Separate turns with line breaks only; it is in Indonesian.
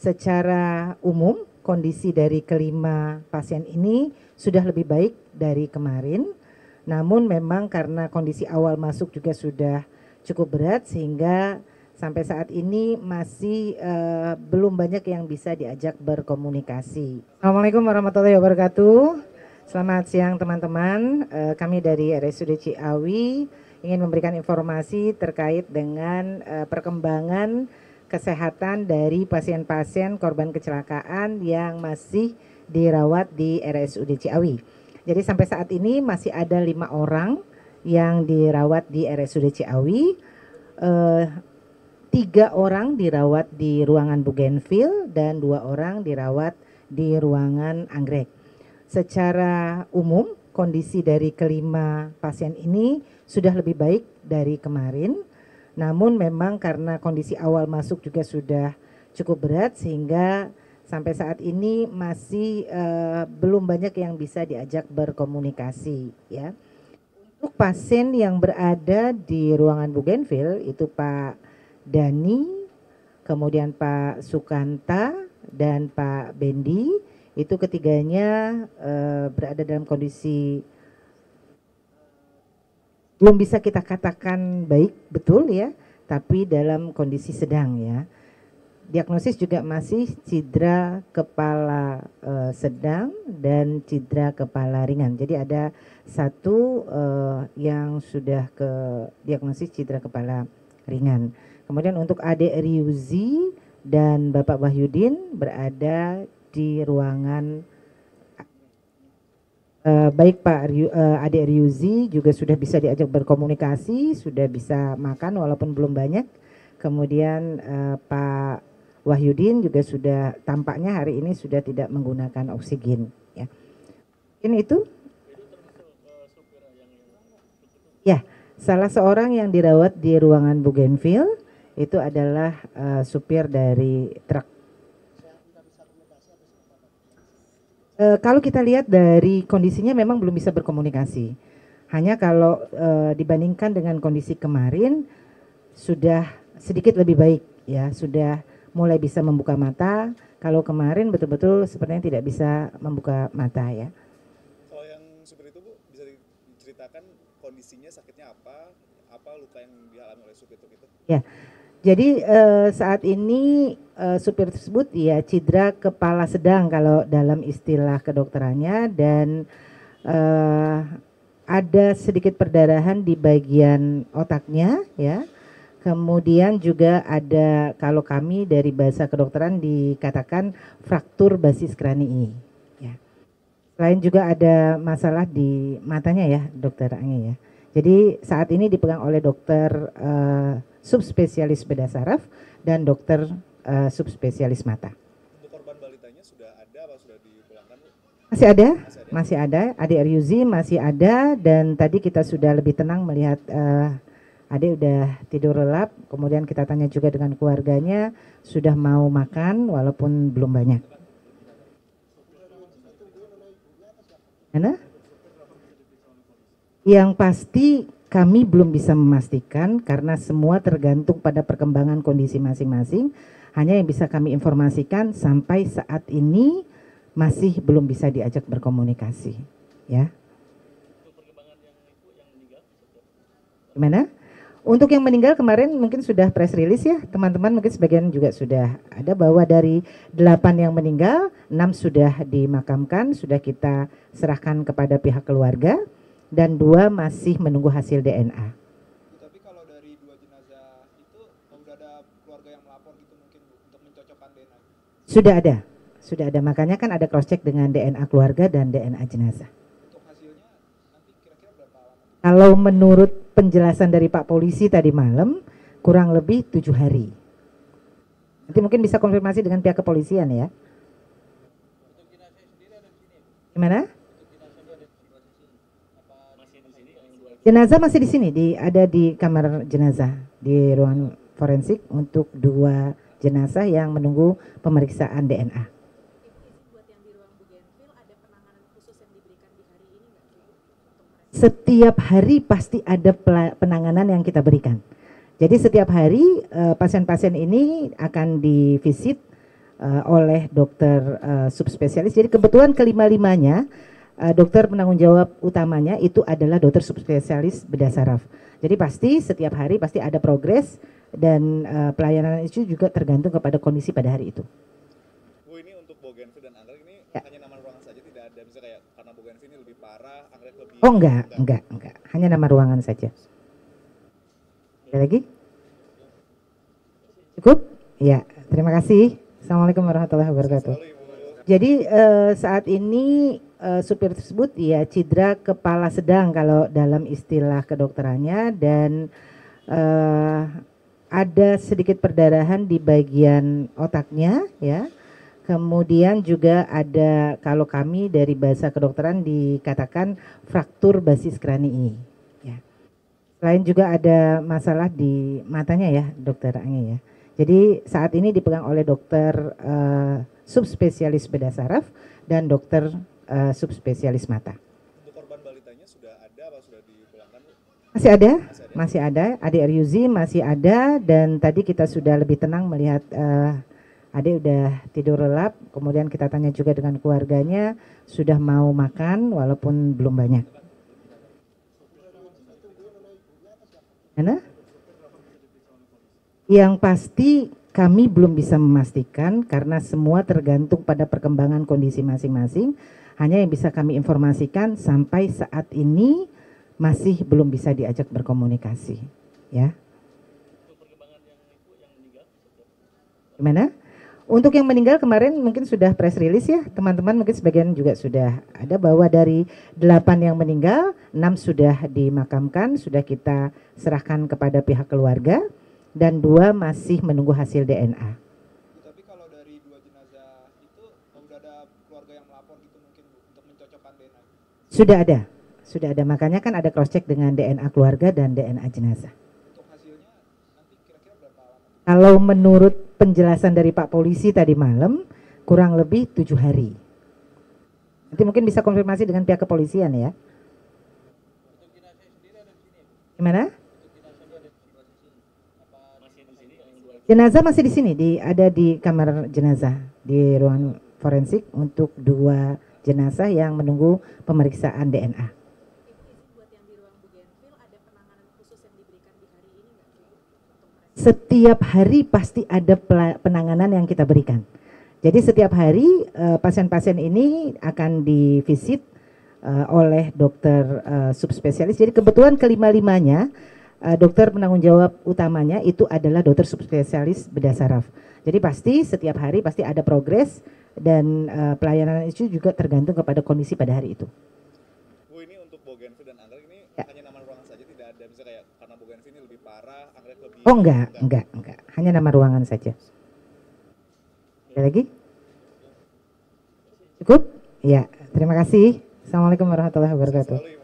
Secara umum, kondisi dari kelima pasien ini sudah lebih baik dari kemarin. Namun memang karena kondisi awal masuk juga sudah cukup berat sehingga sampai saat ini masih belum banyak yang bisa diajak berkomunikasi. Assalamualaikum warahmatullahi wabarakatuh. Selamat siang teman-teman. Kami dari RSUD Ciawi ingin memberikan informasi terkait dengan perkembangan kesehatan dari pasien-pasien korban kecelakaan yang masih dirawat di RSUD Ciawi. Jadi sampai saat ini masih ada 5 orang yang dirawat di RSUD Ciawi. 3 orang dirawat di ruangan Bougainville dan 2 orang dirawat di ruangan Anggrek. Secara umum, kondisi dari kelima pasien ini sudah lebih baik dari kemarin. Namun memang karena kondisi awal masuk juga sudah cukup berat sehingga sampai saat ini masih belum banyak yang bisa diajak berkomunikasi ya. Untuk pasien yang berada di ruangan Bougainville itu Pak Dani, kemudian Pak Sukanta dan Pak Bendi, itu ketiganya berada dalam kondisi belum bisa kita katakan baik betul ya, tapi dalam kondisi sedang ya. Diagnosis juga masih cedera kepala sedang dan cedera kepala ringan. Jadi ada satu yang sudah ke diagnosis cedera kepala ringan. Kemudian untuk Adik Riuzi dan Bapak Wahyudin berada di ruangan baik Pak Adik Riuzi juga sudah bisa diajak berkomunikasi, sudah bisa makan walaupun belum banyak. Kemudian Pak Wahyudin juga sudah tampaknya hari ini sudah tidak menggunakan oksigen ya. Ini itu? Ya, salah seorang yang dirawat di ruangan Bougainville itu adalah supir dari truk. Kalau kita lihat dari kondisinya memang belum bisa berkomunikasi. Hanya kalau dibandingkan dengan kondisi kemarin sudah sedikit lebih baik ya, sudah mulai bisa membuka mata. Kalau kemarin betul-betul sepertinya tidak bisa membuka mata ya.
Kalau yang supir itu Bu, bisa diceritakan kondisinya sakitnya apa luka yang dialami oleh supir itu?
Ya. Jadi saat ini supir tersebut ya cedera kepala sedang kalau dalam istilah kedokterannya dan ada sedikit perdarahan di bagian otaknya ya. Kemudian juga ada kalau kami dari bahasa kedokteran dikatakan fraktur basis kranii ya. Selain juga ada masalah di matanya ya Dokter Anggi ya. Jadi saat ini dipegang oleh dokter subspesialis bedah saraf dan dokter subspesialis mata.
Untuk korban balitanya sudah ada apa sudah dipulangkan Bu?
Masih ada. Adik Ryuzi masih ada dan tadi kita sudah lebih tenang melihat adik udah tidur lelap. Kemudian kita tanya juga dengan keluarganya sudah mau makan walaupun belum banyak. Mana? Yang pasti kami belum bisa memastikan karena semua tergantung pada perkembangan kondisi masing-masing. Hanya yang bisa kami informasikan sampai saat ini masih belum bisa diajak berkomunikasi. Ya. Gimana? Untuk yang meninggal kemarin mungkin sudah press release ya, teman-teman mungkin sebagian juga sudah ada bahwa dari 8 yang meninggal, 6 sudah dimakamkan, sudah kita serahkan kepada pihak keluarga. Dan 2 masih menunggu hasil DNA.
Tapi kalau dari 2 jenazah itu sudah ada keluarga yang melapor gitu mungkin Bu untuk mencocokkan DNA?
Sudah ada. Makanya kan ada cross check dengan DNA keluarga dan DNA jenazah.
Untuk hasilnya nanti kira-kira berapa lama?
Kalau menurut penjelasan dari Pak Polisi tadi malam kurang lebih 7 hari. Nanti mungkin bisa konfirmasi dengan pihak kepolisian ya.
Untuk jenazah sendiri ada di sini?
Gimana?
Jenazah
Jenazah masih di sini, ada di kamar jenazah di ruang forensik untuk 2 jenazah yang menunggu pemeriksaan DNA.
Buat yang di ruang Bougainville ada penanganan khusus yang diberikan di hari ini nggak sih?
Setiap hari pasti ada penanganan yang kita berikan. Jadi setiap hari pasien-pasien ini akan divisit oleh dokter subspesialis. Jadi kebetulan kelima-limanya dokter penanggung jawab utamanya itu adalah dokter subspesialis bedah saraf. Jadi pasti setiap hari pasti ada progres dan pelayanan itu juga tergantung kepada kondisi pada hari itu.
Bu, ini untuk Bougainville dan Anggrek ini
Ya.
hanya nama ruangan saja, tidak ada bisa kayak karena Bougainville ini lebih parah, Anggrek lebih
Oh enggak. Hanya nama ruangan saja. Ada lagi? Cukup? Ya, terima kasih. Assalamualaikum warahmatullahi wabarakatuh.
Selalu Ibu.
Jadi saat ini supir tersebut ya cedera kepala sedang kalau dalam istilah kedokterannya dan ada sedikit perdarahan di bagian otaknya ya. Kemudian juga ada kalau kami dari bahasa kedokteran dikatakan fraktur basis kranii ya. Selain juga ada masalah di matanya ya Dokter Anggi ya. Jadi saat ini dipegang oleh dokter subspesialis bedah saraf dan dokter subspesialis mata.
Untuk korban balitanya sudah ada apa sudah dipulangkan, Bu?
Masih ada. Adik Ryuzi masih ada dan tadi kita sudah lebih tenang melihat adik udah tidur lelap. Kemudian kita tanya juga dengan keluarganya sudah mau makan walaupun belum banyak. Mana? Yang pasti kami belum bisa memastikan karena semua tergantung pada perkembangan kondisi masing-masing. Hanya yang bisa kami informasikan sampai saat ini masih belum bisa diajak berkomunikasi. Ya. Gimana? Untuk yang meninggal kemarin mungkin sudah press release ya. Teman-teman mungkin sebagian juga sudah ada bahwa dari 8 yang meninggal, 6 sudah dimakamkan, sudah kita serahkan kepada pihak keluarga. Dan 2 masih menunggu hasil DNA.
Tapi kalau dari 2 jenazah itu udah ada keluarga yang melapor gitu mungkin Bu untuk mencocokkan DNA.
Sudah ada. Makanya kan ada cross check dengan DNA keluarga dan DNA jenazah.
Untuk hasilnya nanti kira-kira berapa lama?
Kalau menurut penjelasan dari Pak Polisi tadi malam kurang lebih 7 hari. Nanti mungkin bisa konfirmasi dengan pihak kepolisian ya. Gimana? Jenazah masih di sini, ada di kamar jenazah di ruangan forensik untuk 2 jenazah yang menunggu pemeriksaan DNA.
Ibu izin buat yang di ruang Bougainville ada penanganan khusus yang diberikan di hari ini nggak sih untuk mereka?
Setiap hari pasti ada penanganan yang kita berikan. Jadi setiap hari pasien-pasien ini akan divisit oleh dokter subspesialis. Jadi kebetulan kelima-limanya dokter penanggung jawab utamanya itu adalah dokter subspesialis bedah saraf. Jadi pasti setiap hari pasti ada progres dan pelayanan itu juga tergantung kepada kondisi pada hari itu.
Bu, ini untuk Bougainville dan Anggrek ini
Ya.
hanya nama ruangan saja, tidak ada bisa kayak karena Bougainville ini lebih parah, Anggrek lebih
Oh enggak. Hanya nama ruangan saja. Ada lagi? Cukup? Ya, terima kasih. Assalamualaikum warahmatullahi wabarakatuh.
Selalu Ibu.